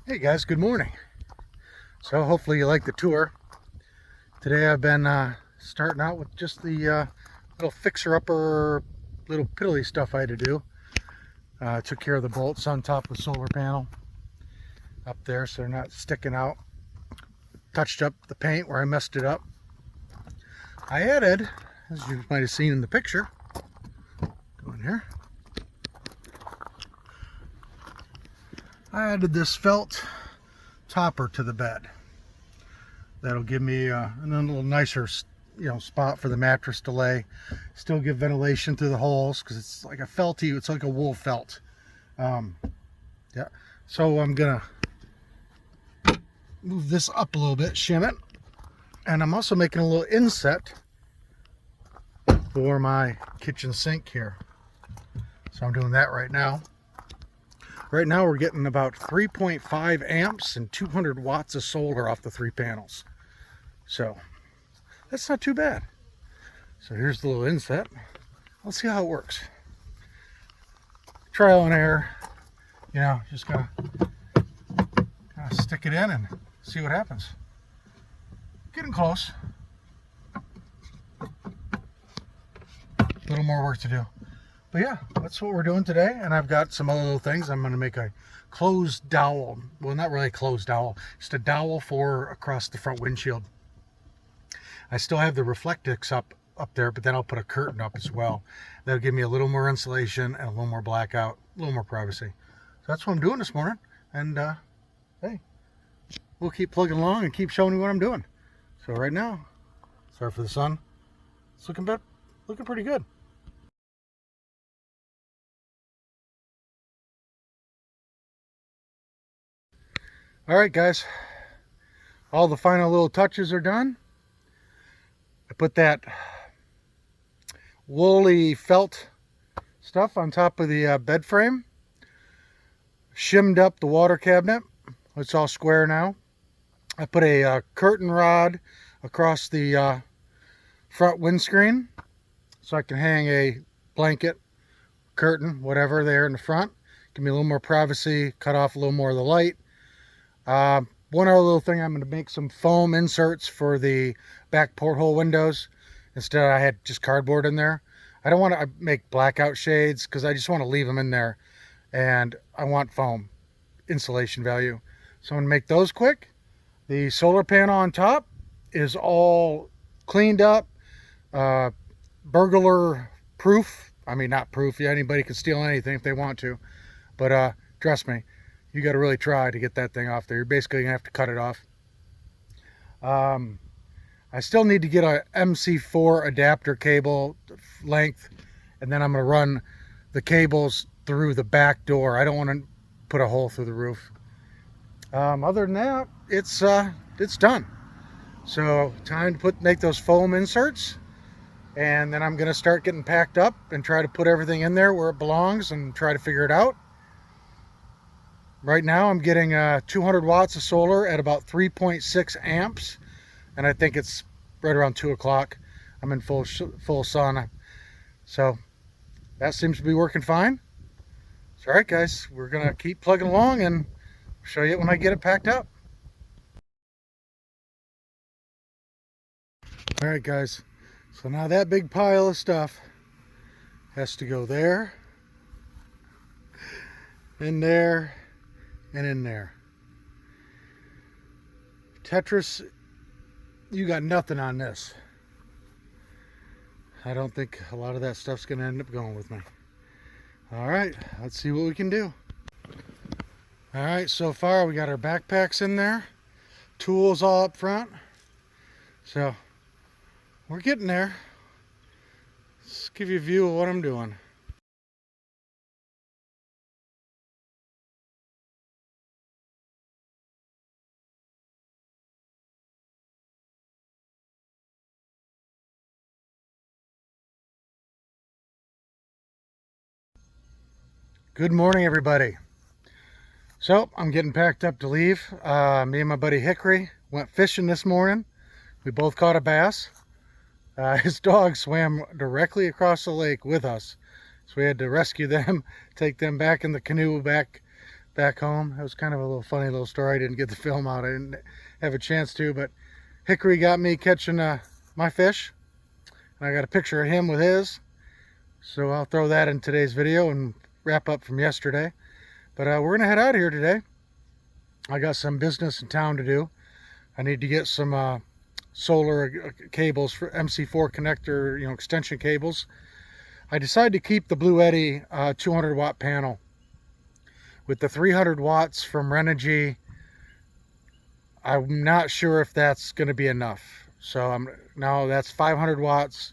Hey guys, good morning. So hopefully you like the tour. Today I've been starting out with just the little fixer-upper, little piddly stuff I had to do. Took care of the bolts on top of the solar panel up there so they're not sticking out. Touched up the paint where I messed it up. I added, as you might have seen in the picture, go in here, I added this felt topper to the bed. That'll give me a little nicer, spot for the mattress to lay. Still give ventilation through the holes because it's like a felty. It's like a wool felt. Yeah. So I'm gonna move this up a little bit, shim it, and I'm also making a little inset for my kitchen sink here. So I'm doing that right now. Right now we're getting about 3.5 amps and 200 watts of solar off the 3 panels. So that's not too bad. So here's the little inset. Let's see how it works. Trial and error. Just gotta stick it in and see what happens. Getting close. A little more work to do. But yeah, that's what we're doing today. And I've got some other little things. I'm going to make a closed dowel. Well, not really a closed dowel. Just a dowel for across the front windshield. I still have the Reflectix up there, but then I'll put a curtain up as well. That'll give me a little more insulation and a little more blackout, a little more privacy. So that's what I'm doing this morning. And hey, we'll keep plugging along and keep showing you what I'm doing. So right now, sorry for the sun. It's looking pretty good. All right, guys, all the final little touches are done. I put that woolly felt stuff on top of the bed frame. Shimmed up the water cabinet. It's all square now. I put a curtain rod across the front windscreen so I can hang a blanket, curtain, whatever there in the front. Give me a little more privacy, cut off a little more of the light. One other little thing, I'm going to make some foam inserts for the back porthole windows. Instead, I had just cardboard in there. I don't want to make blackout shades because I just want to leave them in there. And I want foam insulation value. So I'm going to make those quick. The solar panel on top is all cleaned up, burglar proof. I mean, not proof. Yeah, anybody can steal anything if they want to. But trust me, you got to really try to get that thing off there. You're basically going to have to cut it off. I still need to get a MC4 adapter cable length, and then I'm going to run the cables through the back door. I don't want to put a hole through the roof. Other than that, it's done. So time to make those foam inserts, and then I'm going to start getting packed up and try to put everything in there where it belongs and try to figure it out. Right now I'm getting 200 watts of solar at about 3.6 amps, and I think it's right around 2 o'clock. I'm in full sun, so that seems to be working fine. So, all right, guys, we're gonna keep plugging along and show you when I get it packed up. All right, guys, so now that big pile of stuff has to go there, in there, and in there. Tetris, you got nothing on this. I don't think a lot of that stuff's gonna end up going with me. All right, let's see what we can do. All right, so far we got our backpacks in there, tools all up front. So we're getting there. Let's give you a view of what I'm doing. Good morning, everybody. So I'm getting packed up to leave. Me and my buddy Hickory went fishing this morning. We both caught a bass. His dog swam directly across the lake with us, so we had to rescue them, take them back in the canoe back back home. It was kind of a little funny little story. I didn't get the film out. I didn't have a chance to, but Hickory got me catching my fish, and I got a picture of him with his. So I'll throw that in today's video and wrap up from yesterday. But we're gonna head out of here today. I got some business in town to do. I need to get some solar cables for MC4 connector, extension cables. I decided to keep the Blue Eddy 200 watt panel. With the 300 watts from Renogy, I'm not sure if that's going to be enough. So now that's 500 watts.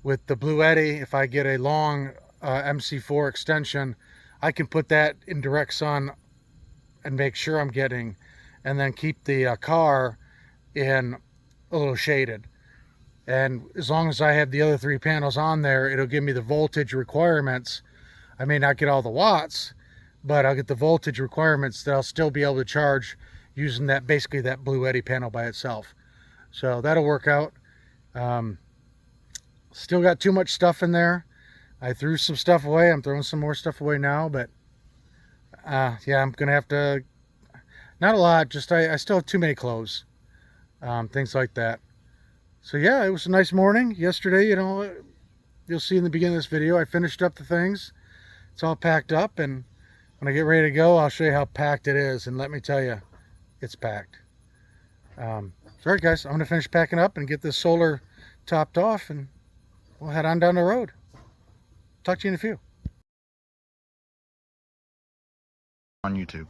With the Blue Eddy, if I get a long MC4 extension, I can put that in direct sun and make sure I'm getting, and then keep the car in a little shaded. And as long as I have the other 3 panels on there, it'll give me the voltage requirements. I may not get all the watts, but I'll get the voltage requirements that I'll still be able to charge using basically that Blue Eddy panel by itself. So that'll work out. Still got too much stuff in there. I threw some stuff away. I'm throwing some more stuff away now, but yeah, I'm gonna have to, not a lot, just I still have too many clothes, things like that. So yeah, it was a nice morning yesterday. You'll see in the beginning of this video, I finished up the things. It's all packed up, and when I get ready to go, I'll show you how packed it is. And let me tell you, it's packed. All right, guys, I'm gonna finish packing up and get this solar topped off, and we'll head on down the road. Talk to you in a few. On YouTube.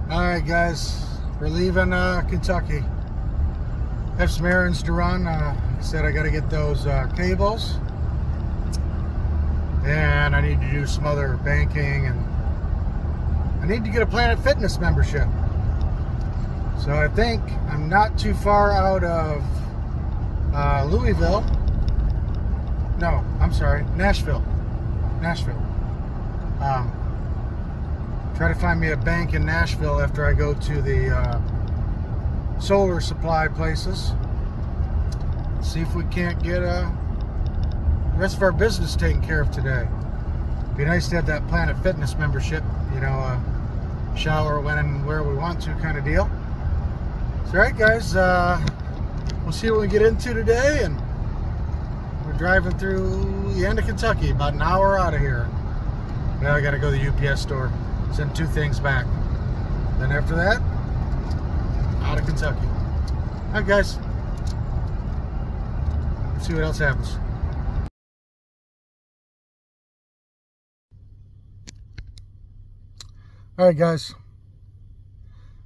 All right, guys, we're leaving Kentucky. Have some errands to run. I said I got to get those cables, and I need to do some other banking, and I need to get a Planet Fitness membership. So I think I'm not too far out of Louisville. No, I'm sorry, Nashville. Try to find me a bank in Nashville after I go to the solar supply places. See if we can't get the rest of our business taken care of today. Be nice to have that Planet Fitness membership, shower when and where we want to kind of deal. So, all right, guys, we'll see what we get into today, and we're driving through the end of Kentucky, about an hour out of here. Now I got to go to the UPS store, send 2 things back. Then after that, out of Kentucky. All right, guys, let's see what else happens. All right, guys,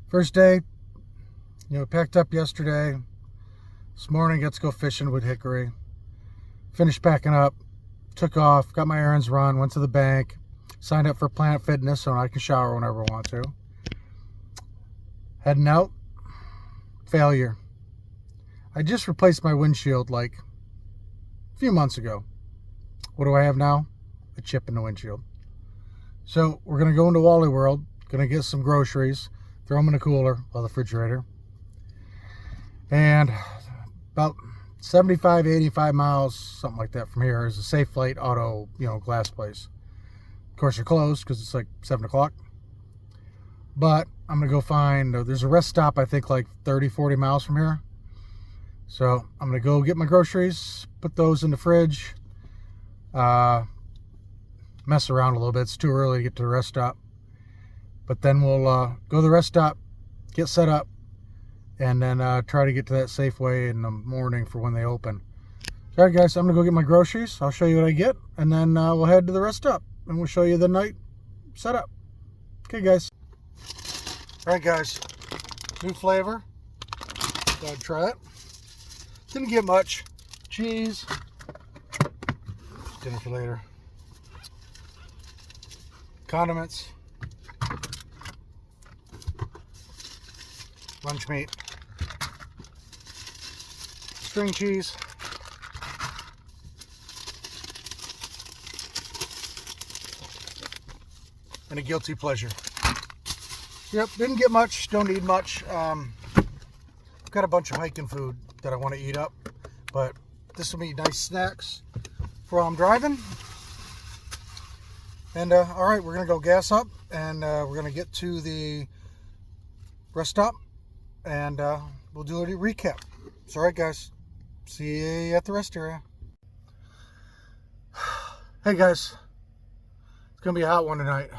first day, packed up yesterday. This morning, got to go fishing with Hickory. Finished packing up, took off, got my errands run, went to the bank, signed up for Planet Fitness so I can shower whenever I want to. Heading out, failure. I just replaced my windshield like a few months ago. What do I have now? A chip in the windshield. So we're going to go into Wally World, going to get some groceries, throw them in a cooler, or the refrigerator. And about 75, 85 miles, something like that from here, is a Safe Flight Auto, glass place. Of course, they're closed because it's like 7 o'clock. But I'm going to go find, there's a rest stop, I think, like 30, 40 miles from here. So I'm going to go get my groceries, put those in the fridge, mess around a little bit. It's too early to get to the rest stop. But then we'll go to the rest stop, get set up, and then try to get to that Safeway in the morning for when they open. All right, guys, I'm going to go get my groceries. I'll show you what I get, and then we'll head to the rest stop, and we'll show you the night setup. Okay, guys. All right, guys, new flavor. Thought I'd try it. Didn't get much. Cheese. Dinner for later. Condiments. Lunch meat. String cheese. and a guilty pleasure. Yep, didn't get much, don't need much. Got a bunch of hiking food that I want to eat up, but this will be nice snacks for while I'm driving. And all right, we're gonna go gas up, and we're gonna get to the rest stop, and we'll do a recap. So, all right, guys, see you at the rest area. Hey guys, it's gonna be a hot one tonight.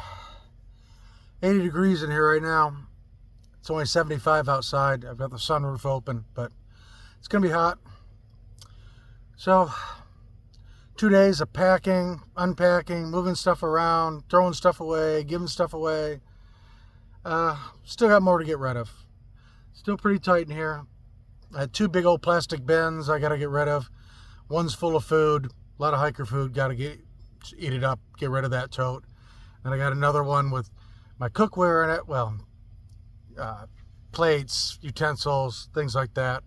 80 degrees in here right now. It's only 75 outside. I've got the sunroof open, but it's gonna be hot. So 2 days of packing, unpacking, moving stuff around, throwing stuff away, giving stuff away. Still got more to get rid of. Still pretty tight in here. I had 2 big old plastic bins I gotta get rid of. One's full of food, a lot of hiker food, gotta eat it up, get rid of that tote. And I got another one with my cookware in it, well, plates, utensils, things like that.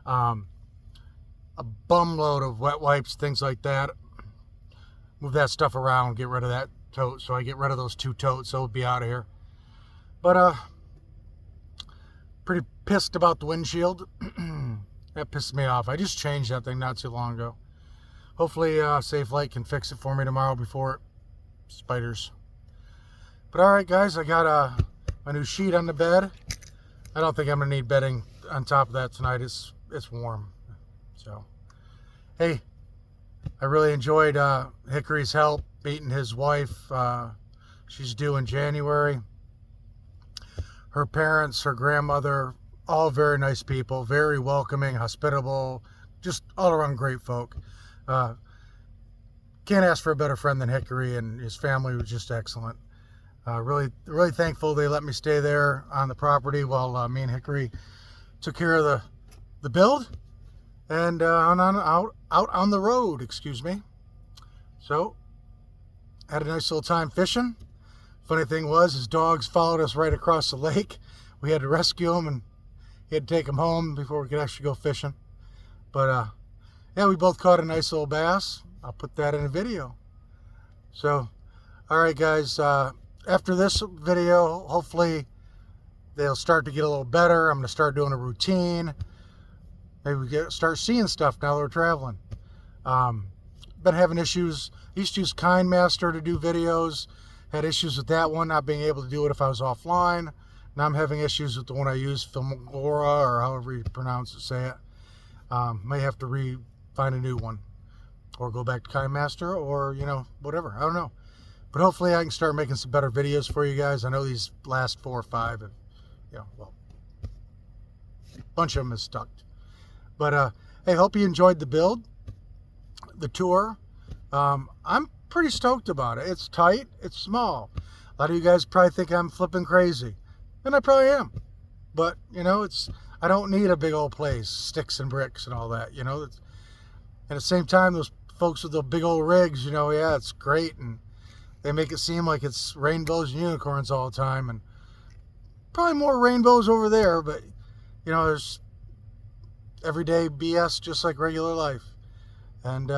A bum load of wet wipes, things like that. Move that stuff around, get rid of that tote. So I get rid of those 2 totes, so it'll be out of here. But pretty pissed about the windshield. That pissed me off. I just changed that thing not too long ago. Hopefully Safe Light can fix it for me tomorrow before it spiders. But all right, guys, I got my new sheet on the bed. I don't think I'm gonna need bedding on top of that tonight. It's warm. So, hey, I really enjoyed Hickory's help meeting his wife. She's due in January. Her parents, her grandmother, all very nice people, very welcoming, hospitable, just all around great folk. Can't ask for a better friend than Hickory, and his family was just excellent. Really thankful they let me stay there on the property while me and Hickory took care of the build and out on the road, excuse me. So, had a nice little time fishing. Funny thing was, his dogs followed us right across the lake. We had to rescue him, and he had to take him home before we could actually go fishing. But yeah, we both caught a nice little bass. I'll put that in a video. So, all right, guys. After this video, hopefully they'll start to get a little better. I'm going to start doing a routine. Maybe we start seeing stuff now that we're traveling. Been having issues. I used to use KindMaster to do videos. Had issues with that one, not being able to do it if I was offline. Now I'm having issues with the one I use, Filmora, or however you pronounce it, say it. May have to find a new one. Or go back to KindMaster, or, whatever. I don't know. But hopefully I can start making some better videos for you guys. I know these last 4 or 5 have, a bunch of them has stuck. But, hey, hope you enjoyed the build, the tour. I'm pretty stoked about it. It's tight. It's small. A lot of you guys probably think I'm flipping crazy. And I probably am. But, I don't need a big old place, sticks and bricks and all that, At the same time, those folks with the big old rigs, yeah, it's great. And they make it seem like it's rainbows and unicorns all the time, and probably more rainbows over there, but, there's everyday BS just like regular life. And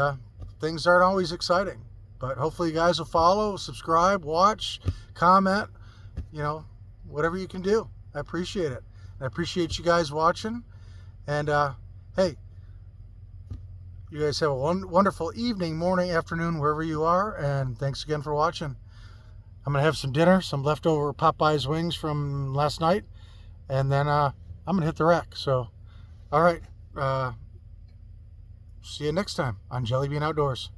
things aren't always exciting. But hopefully you guys will follow, subscribe, watch, comment, whatever you can do. I appreciate it. I appreciate you guys watching. And, hey, you guys have a wonderful evening, morning, afternoon, wherever you are. And thanks again for watching. I'm going to have some dinner, some leftover Popeye's wings from last night. And then I'm going to hit the wreck. So, all right. See you next time on Jelly Bean Outdoors.